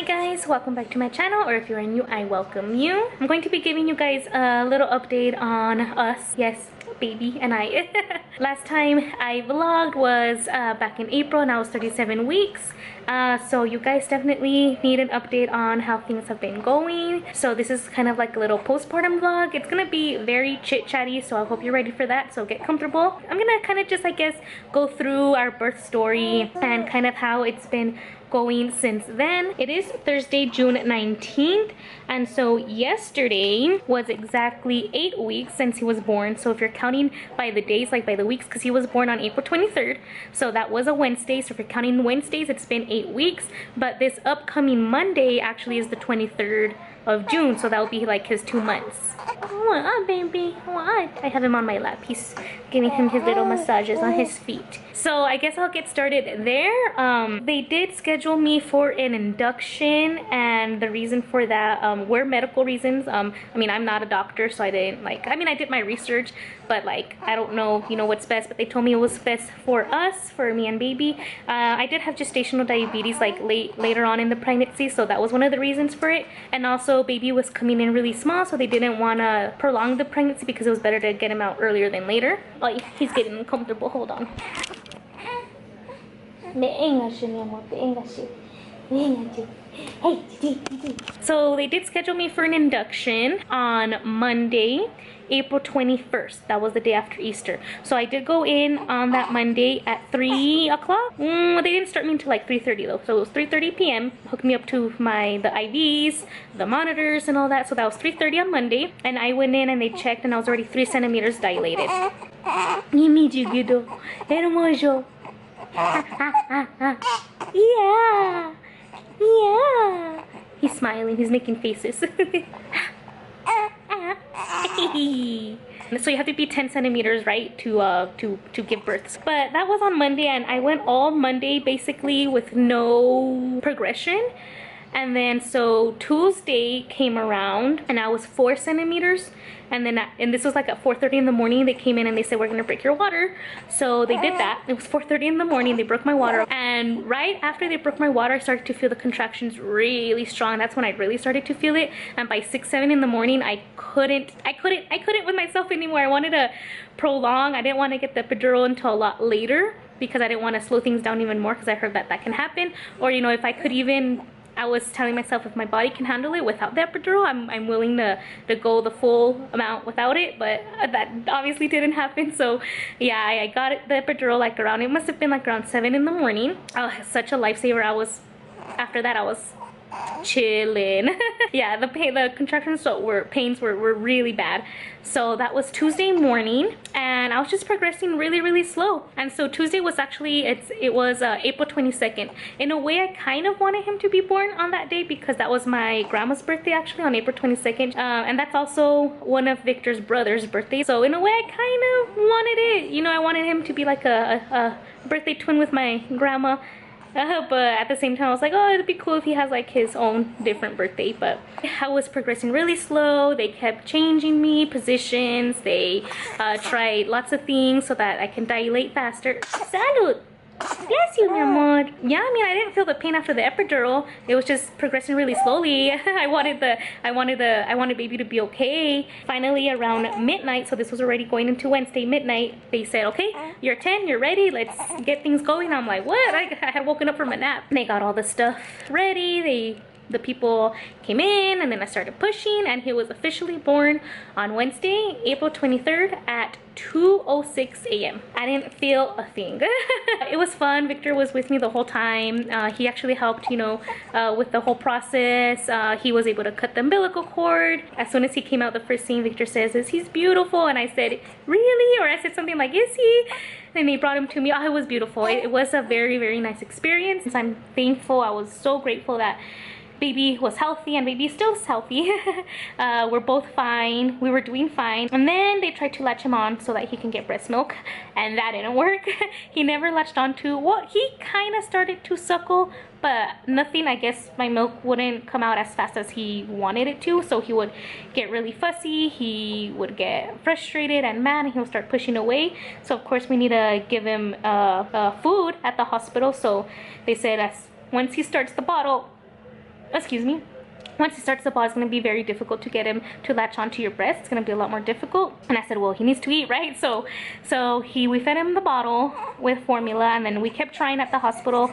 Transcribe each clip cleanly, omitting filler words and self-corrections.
Hi guys, welcome back to my channel, or if you're new, I welcome you. I'm going to be giving you guys a little update on us. Yes, baby and I. Last time I vlogged was back in April and I was 37 weeks. So you guys definitely need an update on how things have been going. So this is kind of like a little postpartum vlog. It's gonna be very chit-chatty, so I hope you're ready for that. So get comfortable. I'm gonna kind of just, I guess, go through our birth story and kind of how it's been going since then. It is Thursday, June 19th, and so yesterday was exactly 8 weeks since he was born. So if you're counting by the days, like by the weeks, because he was born on April 23rd, so that was a Wednesday. So if you're counting Wednesdays, it's been 8 weeks, but this upcoming Monday actually is the 23rd of June, so that will be like his 2 months. What, baby? What? I have him on my lap. He's giving him his little massages on his feet. So I guess I'll get started there. They did schedule me for an induction, and the reason for that were medical reasons. I mean, I'm not a doctor, so I didn't I did my research, but like, I don't know, what's best, but they told me it was best for us, for me and baby. I did have gestational diabetes like later on in the pregnancy, so that was one of the reasons for it. And also baby was coming in really small, so they didn't want to prolong the pregnancy because it was better to get him out earlier than later. Oh, he's getting uncomfortable. Hold on. So they did schedule me for an induction on Monday, April 21st. That was the day after Easter. So I did go in on that Monday at 3 o'clock. They didn't start me until like 3:30 though. So it was 3:30 p.m. Hooked me up to the IVs, the monitors and all that. So that was 3:30 on Monday. And I went in and they checked and I was already 3 centimeters dilated. Hermoso. Yeah. Yeah. He's smiling. He's making faces. So you have to be 10 centimeters, right, to give birth. But that was on Monday, and I went all Monday basically with no progression. And then so Tuesday came around and I was 4 centimeters, and then and this was like at 4:30 in the morning. They came in and they said, we're gonna break your water. So they did that. It was 4:30 in the morning. They broke my water, and right after they broke my water, I started to feel the contractions really strong. That's when I really started to feel it. And by 6-7 in the morning, I couldn't with myself anymore. I wanted to prolong. I didn't want to get the epidural until a lot later because I didn't want to slow things down even more, because I heard that can happen. Or if I could even, I was telling myself, if my body can handle it without the epidural, I'm willing to go the full amount without it, but that obviously didn't happen. So yeah, I got the epidural like around, it must have been like around 7 in the morning. Oh, such a lifesaver. After that I was chilling. Yeah, the contractions pains were really bad. So that was Tuesday morning, and I was just progressing really slow. And so Tuesday was actually, it was April 22nd. In a way, I kind of wanted him to be born on that day because that was my grandma's birthday, actually, on April 22nd. And that's also one of Victor's brother's birthdays. So in a way, I kind of wanted it. I wanted him to be like a birthday twin with my grandma. But at the same time I was like, oh, it'd be cool if he has like his own different birthday. But I was progressing really slow. They kept changing me positions. They tried lots of things so that I can dilate faster. Salud! Bless you, mi amor. Yeah, I mean, I didn't feel the pain after the epidural. It was just progressing really slowly. I wanted baby to be okay. Finally, around midnight, so this was already going into Wednesday midnight, they said, okay, you're 10, you're ready, let's get things going. I'm like, what? I had woken up from a nap. They got all the stuff ready. The people came in, and then I started pushing, and he was officially born on Wednesday, April 23rd at 2:06 a.m. I didn't feel a thing. It was fun. Victor was with me the whole time. He actually helped, with the whole process. He was able to cut the umbilical cord. As soon as he came out, the first thing Victor says is, he's beautiful. And I said, really? Or I said something like, is he? And they brought him to me. Oh, it was beautiful. It was a very nice experience. I'm thankful. I was so grateful that baby was healthy, and baby still is healthy. We're both fine. We were doing fine. And then they tried to latch him on so that he can get breast milk, and that didn't work. He never latched on to, well, he kind of started to suckle, but nothing. I guess my milk wouldn't come out as fast as he wanted it to, so he would get really fussy. He would get frustrated and mad, and he would start pushing away. So of course we need to give him food at the hospital. So they said once he starts the bottle, excuse me, once he starts the bottle, it's going to be very difficult to get him to latch onto your breast. It's going to be a lot more difficult. And I said, well, he needs to eat, right? So we fed him the bottle with formula, and then we kept trying at the hospital.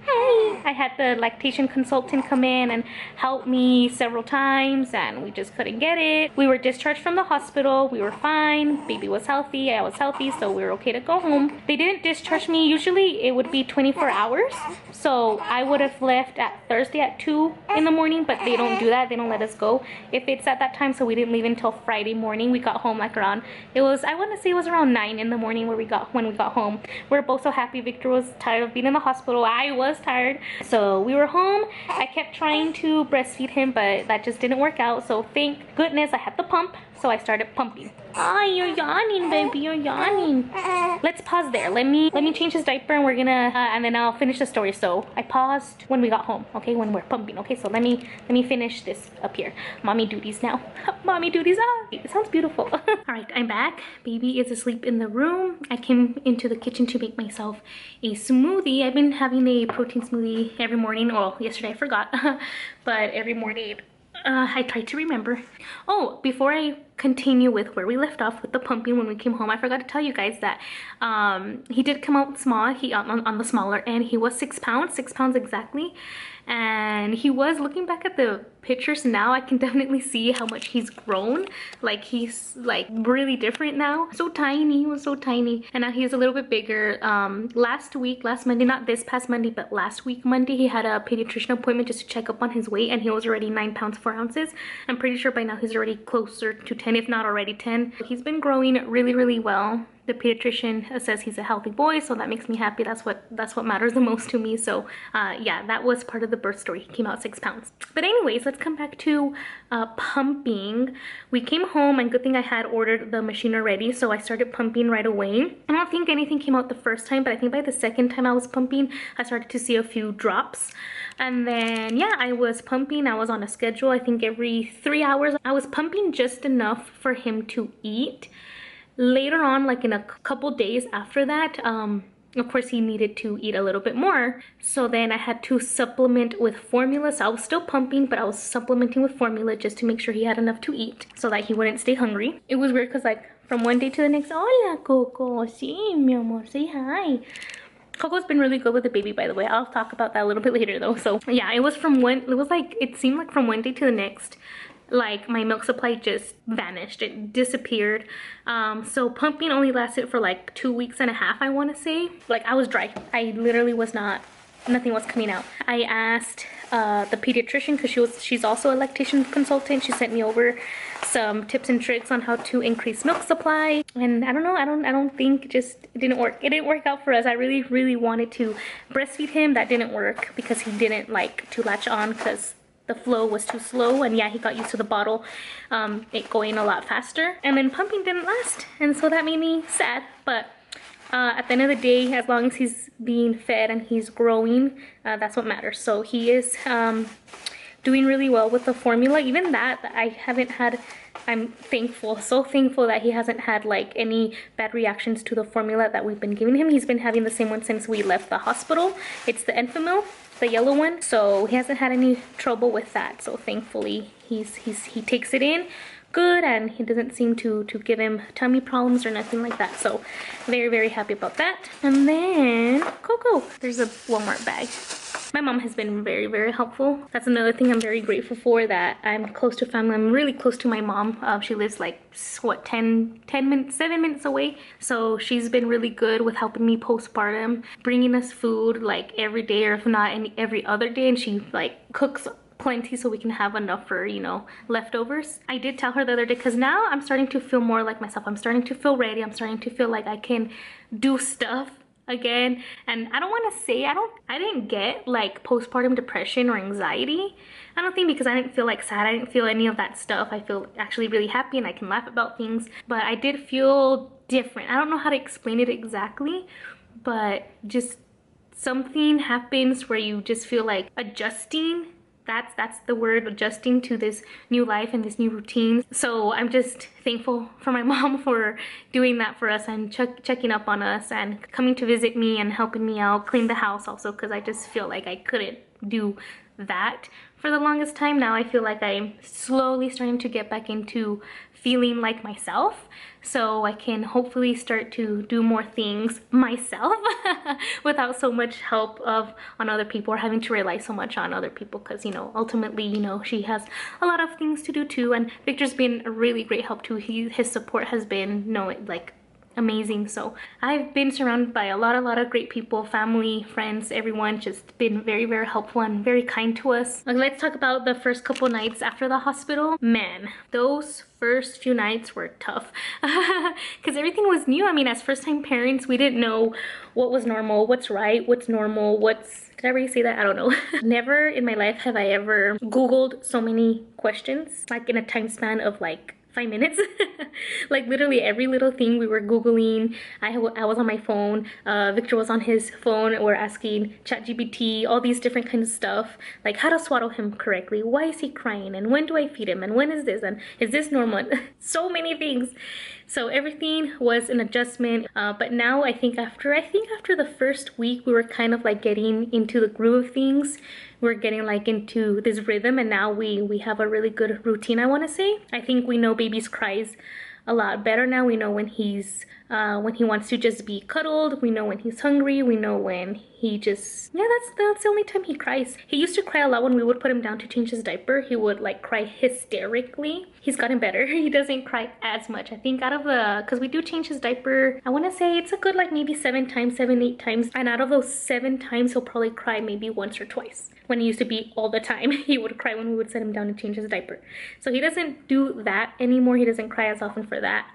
Hey, I had the lactation consultant come in and help me several times, and we just couldn't get it. We were discharged from the hospital. We were fine. Baby was healthy. I was healthy, so we were okay to go home. They didn't discharge me. Usually it would be 24 hours. So I would have left at Thursday at 2 in the morning, but they don't do that. They don't let us go if it's at that time. So we didn't leave until Friday morning. We got home like around, I want to say it was around 9 in the morning when we got home. We were both so happy. Victor was tired of being in the hospital. I was tired. So we were home. I kept trying to breastfeed him, but that just didn't work out. So thank goodness I had the pump. So I started pumping. Oh, you're yawning, baby. You're yawning. Let's pause there. Let me change his diaper, and we're gonna and then I'll finish the story. So I paused when we got home. Okay, when we're pumping. Okay, so let me finish this up here. Mommy duties now. Mommy duties. Ah, it sounds beautiful. All right, I'm back. Baby is asleep in the room. I came into the kitchen to make myself a smoothie. I've been having a protein smoothie every morning. Well, yesterday I forgot, but every morning. I tried to remember. Oh, before I continue with where we left off with the pumping when we came home, I forgot to tell you guys that he did come out small. He on the smaller end. He was 6 pounds, 6 pounds exactly. And he was, looking back at the pictures now, I can definitely see how much he's grown. Like, he's like really different now. So tiny. He was so tiny, and now he's a little bit bigger. Last Monday, not this past Monday, but last week Monday, he had a pediatrician appointment just to check up on his weight, and he was already 9 pounds 4 ounces. I'm pretty sure by now he's already closer to 10, if not already 10. He's been growing really well. The pediatrician says he's a healthy boy, so that makes me happy. That's what matters the most to me. So yeah, that was part of the birth story. He came out 6 pounds. But anyways, let's come back to pumping. We came home, and good thing I had ordered the machine already, so I started pumping right away. I don't think anything came out the first time, but I think by the second time I was pumping, I started to see a few drops. And then yeah, I was pumping. I was on a schedule. I think every 3 hours I was pumping just enough for him to eat. Later on, like in a couple days after that, of course he needed to eat a little bit more, so then I had to supplement with formula. So I was still pumping, but I was supplementing with formula just to make sure he had enough to eat so that he wouldn't stay hungry. It was weird because like from one day to the next, hola Coco, sí mi amor, say hi. Coco's been really good with the baby, by the way. I'll talk about that a little bit later though. So yeah, it seemed like from one day to the next, like my milk supply just vanished. It disappeared. So pumping only lasted for like 2.5 weeks, I want to say. Like, I was dry. I literally was nothing was coming out. I asked the pediatrician, because she's also a lactation consultant. She sent me over some tips and tricks on how to increase milk supply, and I don't know, I don't think, it didn't work. It didn't work out for us. I really wanted to breastfeed him. That didn't work because he didn't like to latch on, because the flow was too slow, and yeah, he got used to the bottle, it going a lot faster. And then pumping didn't last, and so that made me sad. But at the end of the day, as long as he's being fed and he's growing, that's what matters. So he is doing really well with the formula. Even that I haven't had, I'm thankful, so thankful that he hasn't had like any bad reactions to the formula that we've been giving him. He's been having the same one since we left the hospital. It's the Enfamil, the yellow one. So he hasn't had any trouble with that. So thankfully he takes it in good, and he doesn't seem to give him tummy problems or nothing like that. So very happy about that. And then Coco, there's a Walmart bag. My mom has been very helpful. That's another thing I'm very grateful for, that I'm close to family. I'm really close to my mom. She lives like, what, 7 minutes away. So she's been really good with helping me postpartum, bringing us food like every day, or if not every other day. And she like cooks plenty so we can have enough for, you know, leftovers. I did tell her the other day, because now I'm starting to feel more like myself. I'm starting to feel ready. I'm starting to feel like I can do stuff again. And I don't want to say I didn't get like postpartum depression or anxiety. I don't think, because I didn't feel like sad. I didn't feel any of that stuff. I feel actually really happy, and I can laugh about things. But I did feel different. I don't know how to explain it exactly, but just something happens where you just feel like adjusting. That's the word, adjusting to this new life and this new routine. So I'm just thankful for my mom for doing that for us, and checking up on us, and coming to visit me and helping me out, clean the house also, because I just feel like I couldn't do that for the longest time. Now I feel like I'm slowly starting to get back into feeling like myself, so I can hopefully start to do more things myself without so much help on other people, or having to rely so much on other people, because, you know, ultimately, you know, she has a lot of things to do too, and Victor's been a really great help too. His support has been, you know, like, amazing. So I've been surrounded by a lot of great people, family, friends, everyone just been very, very helpful and very kind to us. Like, let's talk about the first couple nights after the hospital. Man, those first few nights were tough because everything was new. I mean, as first-time parents, we didn't know what was normal, what's right, what's normal, what's, did I already say that? I don't know. Never in my life have I ever Googled so many questions, like in a time span of like 5 minutes. Like literally every little thing we were Googling. I was on my phone, Victor was on his phone. We're asking ChatGPT all these different kinds of stuff, like how to swaddle him correctly, why is he crying, and when do I feed him, and when is this, and is this normal? So many things. So everything was an adjustment, but now I think after the first week we were kind of like getting into the groove of things. We're getting like into this rhythm, and now we have a really good routine, I want to say. I think we know baby's cries a lot better now. We know when when he wants to just be cuddled. We know when he's hungry. We know when he just, yeah, that's the only time he cries. He used to cry a lot when we would put him down to change his diaper. He would like cry hysterically. He's gotten better. He doesn't cry as much. I think out of the, because we do change his diaper, I want to say it's a good like maybe 7 times, 7, 8 times. And out of those 7 times, he'll probably cry maybe once or twice. When he used to be all the time, he would cry when we would set him down to change his diaper. So he doesn't do that anymore. He doesn't cry as often for that.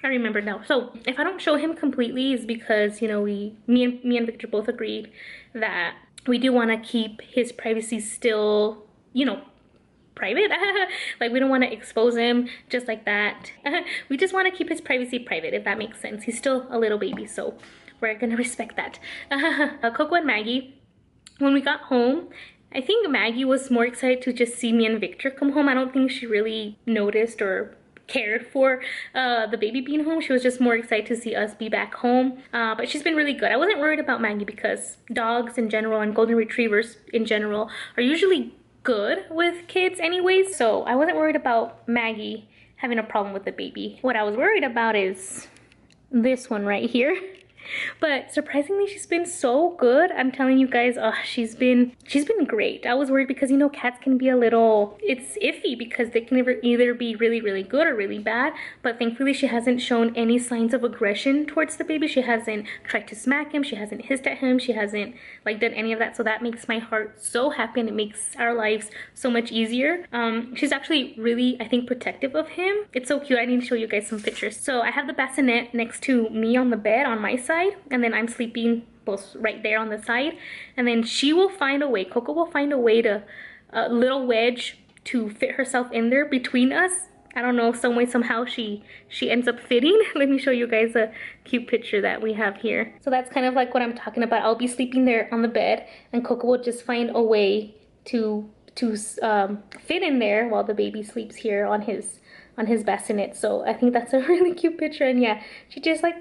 I remember now. So if I don't show him completely, is because, you know, me and Victor both agreed that we do want to keep his privacy still, you know, private. Like, we don't want to expose him just like that. We just want to keep his privacy private, if that makes sense. He's still a little baby, so we're gonna respect that. Coco and Maggie, when we got home, I think Maggie was more excited to just see me and Victor come home. I don't think she really noticed or cared for the baby being home. She was just more excited to see us be back home. But she's been really good. I wasn't worried about Maggie because dogs in general and golden retrievers in general are usually good with kids anyways. So I wasn't worried about Maggie having a problem with the baby. What I was worried about is this one right here. But surprisingly, she's been so good. I'm telling you guys, she's been great. I was worried because, you know, cats can be a little, it's iffy because they can either be really, really good or really bad. But thankfully, she hasn't shown any signs of aggression towards the baby. She hasn't tried to smack him. She hasn't hissed at him. She hasn't like done any of that. So that makes my heart so happy, and it makes our lives so much easier. She's actually really, I think, protective of him. It's so cute. I need to show you guys some pictures. So I have the bassinet next to me on the bed on my side, and then I'm sleeping both right there on the side, and then she will find a way, Coco will find a way to a little wedge to fit herself in there between us. I don't know, some way, somehow she ends up fitting. Let me show you guys a cute picture that we have here. So that's kind of like what I'm talking about. I'll be sleeping there on the bed, and Coco will just find a way to fit in there while the baby sleeps here on his bassinet. So I think that's a really cute picture, and yeah, she just like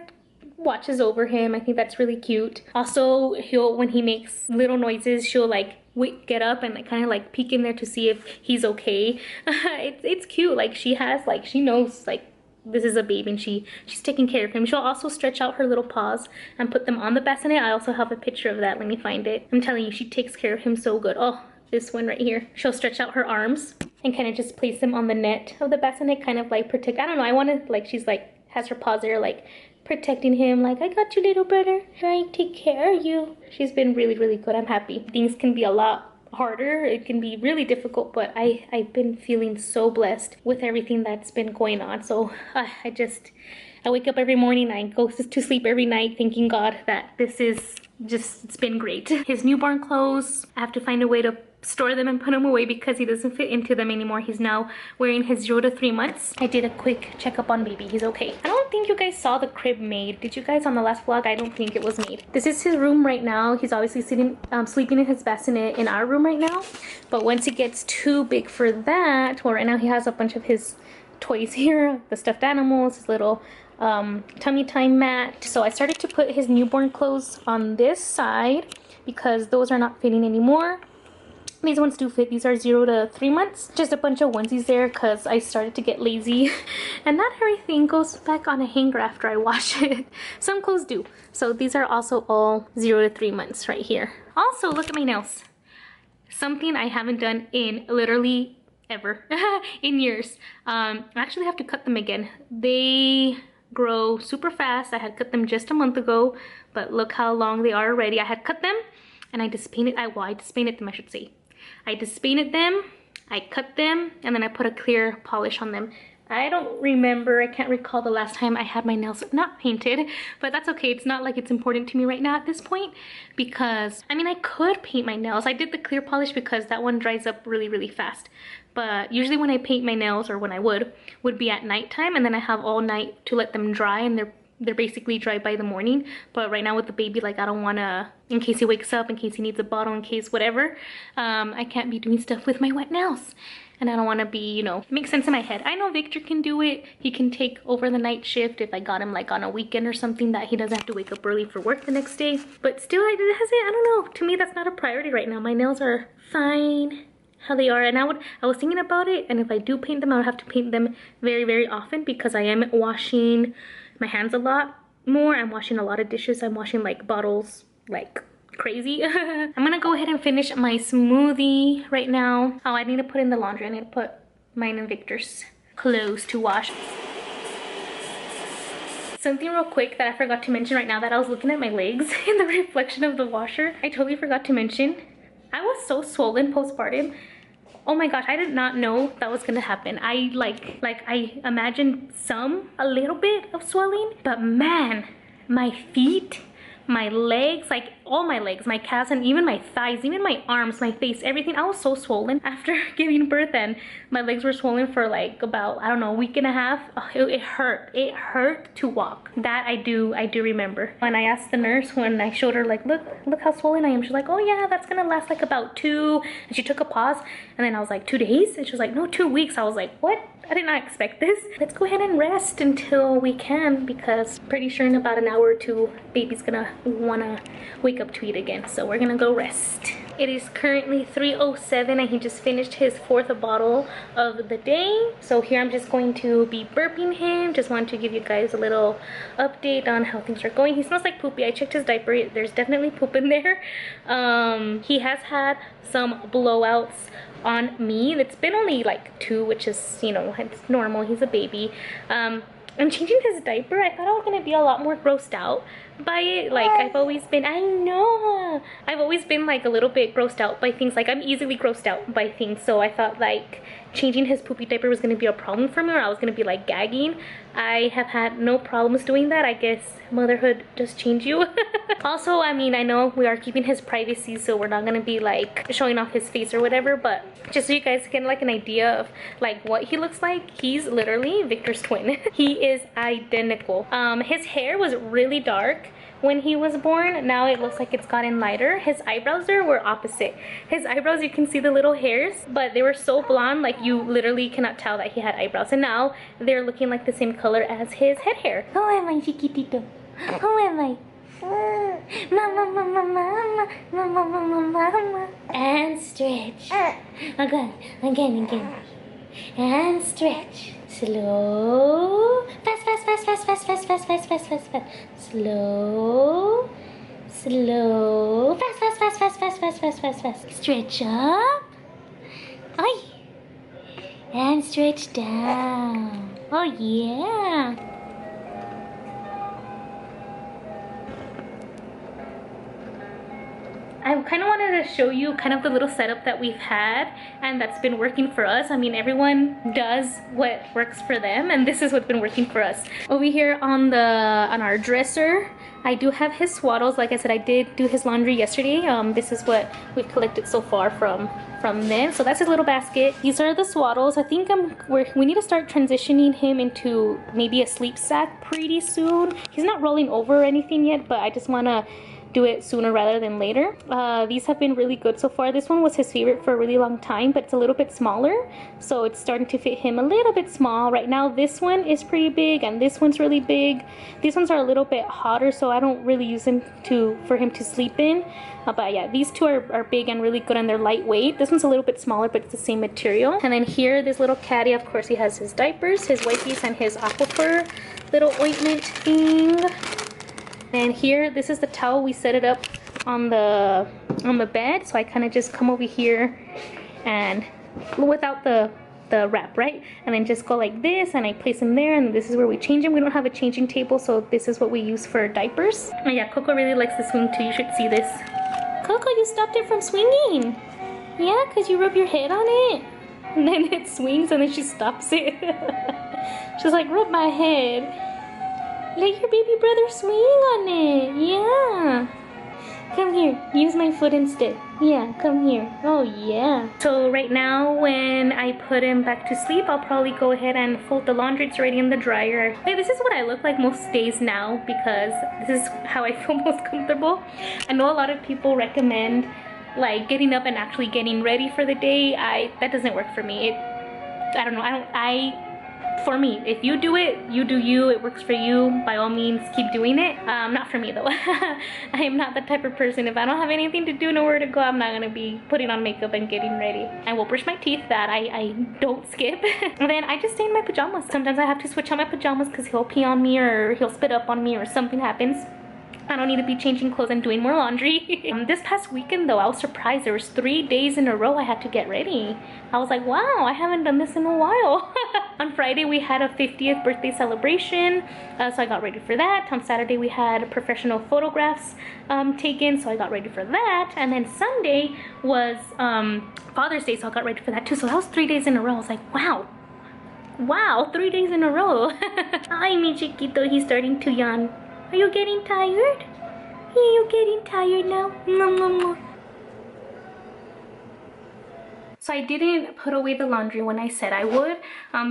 watches over him. I think that's really cute. Also, when he makes little noises, she'll like get up and like kind of like peek in there to see if he's okay. It's cute. Like, she knows like this is a baby, and she's taking care of him. She'll also stretch out her little paws and put them on the bassinet. I also have a picture of that. Let me find it. I'm telling you, she takes care of him so good. Oh, this one right here. She'll stretch out her arms and kind of just place them on the net of the bassinet, kind of like protect. I don't know. I want to like, she's like has her paws there like protecting him, like, I got you, little brother, I take care of you. She's been really, really good. I'm happy. Things can be a lot harder. It can be really difficult, but I've been feeling so blessed with everything that's been going on. So I wake up every morning, I go to sleep every night thanking God that this is just, it's been great. His newborn clothes, I have to find a way to store them and put them away because he doesn't fit into them anymore. He's now wearing his 0 to 3 months. I did a quick checkup on baby. He's okay. I don't think you guys saw the crib made. Did you guys on the last vlog? I don't think it was made. This is his room right now. He's obviously sleeping in his bassinet in our room right now. But once it gets too big for that, well, right now he has a bunch of his toys here, the stuffed animals, his little tummy time mat. So I started to put his newborn clothes on this side, because those are not fitting anymore. These ones do fit. These are 0 to 3 months. Just a bunch of onesies there because I started to get lazy. And not everything goes back on a hanger after I wash it. Some clothes do. So these are also all 0 to 3 months right here. Also, look at my nails. Something I haven't done in literally ever. In years. I actually have to cut them again. They grow super fast. I had cut them just a month ago. But look how long they are already. I had cut them and I just painted. I just painted them, I should say. I just painted them, I cut them, and then I put a clear polish on them. I don't remember, I can't recall the last time I had my nails not painted, but that's okay. It's not like it's important to me right now at this point because, I mean, I could paint my nails. I did the clear polish because that one dries up really, really fast. But usually when I paint my nails, or when I would be at nighttime, and then I have all night to let them dry, and they're basically dry by the morning. But right now with the baby, like, I don't want to, in case he wakes up, in case he needs a bottle, in case whatever, I can't be doing stuff with my wet nails. And I don't want to be, you know, it makes sense in my head. I know Victor can do it. He can take over the night shift if I got him like on a weekend or something that he doesn't have to wake up early for work the next day. But still, I don't know. To me, that's not a priority right now. My nails are fine how they are, and I was thinking about it, and if I do paint them, I would have to paint them very, very often because I am washing my hands a lot more. I'm washing a lot of dishes. I'm washing like bottles like crazy. I'm gonna go ahead and finish my smoothie right now. Oh, I need to put in the laundry. I need to put mine and Victor's clothes to wash. Something real quick that I forgot to mention right now that I was looking at my legs in the reflection of the washer. I totally forgot to mention. I was so swollen postpartum. Oh my gosh, I did not know that was gonna happen. I I imagined a little bit of swelling, but man, my feet, my legs, like all my legs, my calves, and even my thighs, even my arms, my face, everything. I was so swollen after giving birth, and my legs were swollen for like about, I don't know, a week and a half. Oh, it hurt to walk. That I do remember. When I asked the nurse, when I showed her like, look how swollen I am, she's like, oh yeah, that's gonna last like about 2, and she took a pause, and then I was like, 2 days? And she was like, no, 2 weeks. I was like, what? I did not expect this. Let's go ahead and rest until we can, because pretty sure in about an hour or two, baby's gonna wanna wake up to eat again. So we're gonna go rest. It is currently 3:07 and he just finished his 4th bottle of the day. So here I'm just going to be burping him. Just wanted to give you guys a little update on how things are going. He smells like poopy. I checked his diaper. There's definitely poop in there. He has had some blowouts on me. It's been only like 2, which is, you know, it's normal. He's a baby. I'm changing his diaper. I thought I was gonna be a lot more grossed out by it. Like, I've always been, I know, I've always been like a little bit grossed out by things. Like, I'm easily grossed out by things. So I thought like changing his poopy diaper was gonna be a problem for me, or I was gonna be like gagging. I have had no problems doing that. I guess motherhood does change you. Also, I mean, I know we are keeping his privacy, so we're not gonna be like showing off his face or whatever, but just so you guys get like an idea of like what he looks like, he's literally Victor's twin. He is identical. His hair was really dark when he was born. Now it looks like it's gotten lighter. His eyebrows there were opposite. His eyebrows, you can see the little hairs, but they were so blonde, like you literally cannot tell that he had eyebrows. And now they're looking like the same color as his head hair. Who am I, chiquitito? Who am I? Mama, mama, mama, mama, mama, mama. And stretch. Again. And stretch. Slow. Fast. Slow. Fast. Stretch up. Oi. And stretch down. Oh yeah. I kind of wanted to show you kind of the little setup that we've had and that's been working for us. I mean, everyone does what works for them, and this is what's been working for us. Over here on our dresser, I do have his swaddles. Like I said, I did do his laundry yesterday. This is what we've collected so far from them. So that's his little basket. These are the swaddles. I think we need to start transitioning him into maybe a sleep sack pretty soon. He's not rolling over or anything yet, but I just want to do it sooner rather than later. These have been really good so far. This one was his favorite for a really long time, but it's a little bit smaller, so it's starting to fit him a little bit small. Right now this one is pretty big and this one's really big. These ones are a little bit hotter, so I don't really use them for him to sleep in. But yeah, these two are big and really good, and they're lightweight. This one's a little bit smaller, but it's the same material. And then here, this little caddy, of course, he has his diapers, his wipes, and his aquifer little ointment thing. And here, this is the towel. We set it up on the bed, so I kind of just come over here and without the wrap, right? And then just go like this, and I place him there, and this is where we change him. We don't have a changing table, so this is what we use for diapers. And yeah, Coco really likes the swing too. You should see this. Coco, you stopped it from swinging. Yeah, because you rub your head on it. And then it swings and then she stops it. She's like, rub my head. Let your baby brother swing on it. Yeah. Come here. Use my foot instead. Yeah, come here. Oh, yeah. So right now, when I put him back to sleep, I'll probably go ahead and fold the laundry. It's already in the dryer. Hey, this is what I look like most days now because this is how I feel most comfortable. I know a lot of people recommend like getting up and actually getting ready for the day. That doesn't work for me. I don't know. For me, if you do it, you do you. It works for you. By all means, keep doing it. Not for me though. I am not the type of person. If I don't have anything to do, nowhere to go, I'm not gonna be putting on makeup and getting ready. I will brush my teeth. That I don't skip. And then I just stay in my pajamas. Sometimes I have to switch out my pajamas because he'll pee on me or he'll spit up on me or something happens. I don't need to be changing clothes and doing more laundry. This past weekend though, I was surprised. There was 3 days in a row I had to get ready. I was like, wow, I haven't done this in a while. On Friday we had a 50th birthday celebration, so I got ready for that. On Saturday we had professional photographs taken, so I got ready for that. And then Sunday was Father's Day, so I got ready for that too. So that was 3 days in a row. I was like, wow. Wow, 3 days in a row. Hi, mi chiquito, he's starting to yawn. Are you getting tired? Are you getting tired now? Nom, nom, nom. So I didn't put away the laundry when I said I would.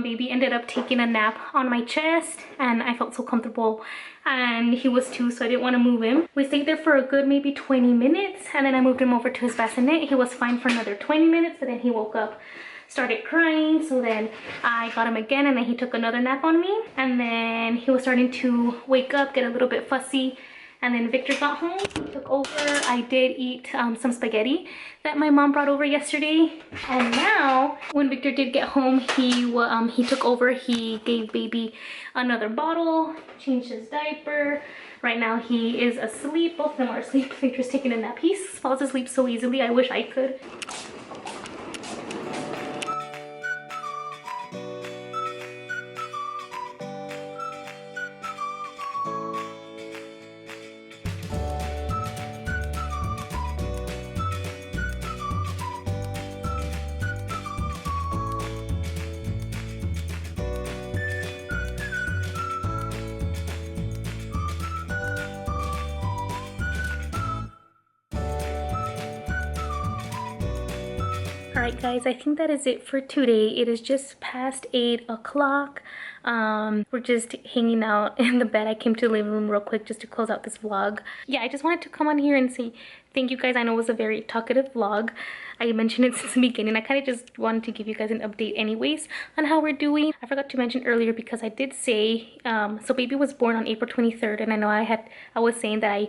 Baby ended up taking a nap on my chest and I felt so comfortable, and he was too, so I didn't want to move him. We stayed there for a good maybe 20 minutes and then I moved him over to his bassinet. He was fine for another 20 minutes, but then he woke up, started crying, so then I got him again, and then he took another nap on me, and then he was starting to wake up, get a little bit fussy, and then Victor got home. He took over. I did eat some spaghetti that my mom brought over yesterday, and now when Victor did get home, he took over. He gave baby another bottle, changed his diaper. Right now he is asleep. Both of them are asleep. Victor's taking a nap. He falls asleep so easily. I wish I could. Alright guys, I think that is it for today. It is just past 8 o'clock. We're just hanging out in the bed. I came to the living room real quick just to close out this vlog. Yeah, I just wanted to come on here and say thank you guys. I know it was a very talkative vlog. I mentioned it since the beginning. I kind of just wanted to give you guys an update anyways on how we're doing. I forgot to mention earlier because I did say, so baby was born on April 23rd, and I know I was saying that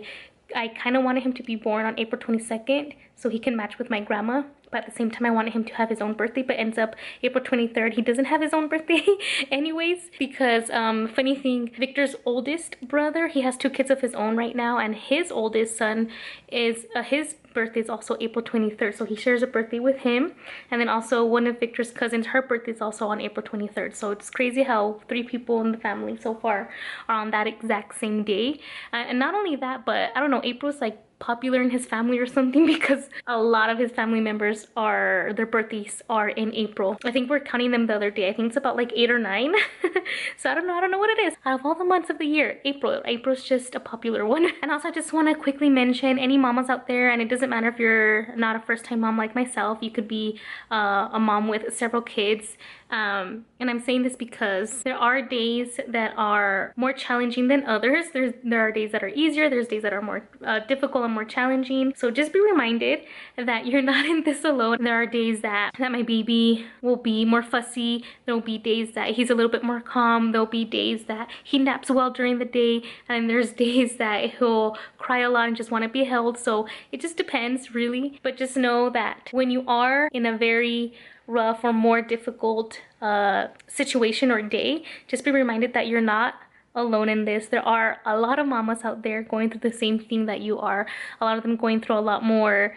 I kind of wanted him to be born on April 22nd so he can match with my grandma. But at the same time, I wanted him to have his own birthday, but ends up April 23rd. He doesn't have his own birthday anyways, because funny thing, Victor's oldest brother, he has 2 kids of his own right now, and his oldest son is his birthday is also April 23rd, so he shares a birthday with him. And then also one of Victor's cousins, her birthday is also on April 23rd. So it's crazy how 3 people in the family so far are on that exact same day. And not only that, but I don't know, April's like popular in his family or something, because a lot of his family members their birthdays are in April. I think we're counting them the other day. I think it's about like 8 or 9. So I don't know what it is. Out of all the months of the year, April's just a popular one. And also I just want to quickly mention any mamas out there, and it doesn't matter if you're not a first-time mom like myself, you could be a mom with several kids. And I'm saying this because there are days that are more challenging than others. There are days that are easier, there's days that are more difficult and more challenging. So just be reminded that you're not in this alone. There are days that my baby will be more fussy. There will be days that he's a little bit more calm. There'll be days that he naps well during the day, and there's days that he'll cry a lot and just want to be held. So it just depends really, but just know that when you are in a very rough or more difficult situation or day, just be reminded that you're not alone in this. There are a lot of mamas out there going through the same thing that you are. A lot of them going through a lot more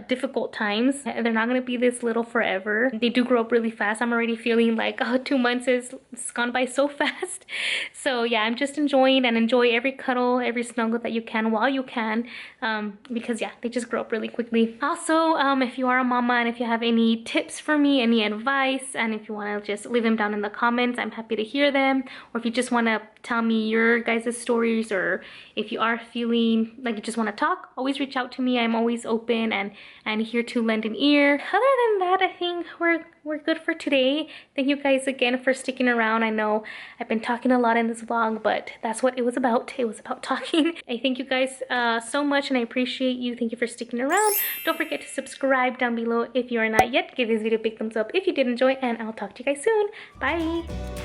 difficult times. They're not going to be this little forever. They do grow up really fast. I'm already feeling like, oh, 2 months is gone by so fast. So yeah, I'm just enjoying and enjoy every cuddle, every snuggle that you can while you can, because yeah, they just grow up really quickly. Also, if you are a mama and if you have any tips for me, any advice, and if you want to just leave them down in the comments, I'm happy to hear them. Or if you just want to tell me your guys' stories, or if you are feeling like you just want to talk, always reach out to me. I'm always open and here to lend an ear. Other than that, I think we're good for today. Thank you guys again for sticking around. I know I've been talking a lot in this vlog, but that's what it was about. It was about talking. I thank you guys so much, and I appreciate you. Thank you for sticking around. Don't forget to subscribe down below if you are not yet. Give this video a big thumbs up if you did enjoy, and I'll talk to you guys soon. Bye.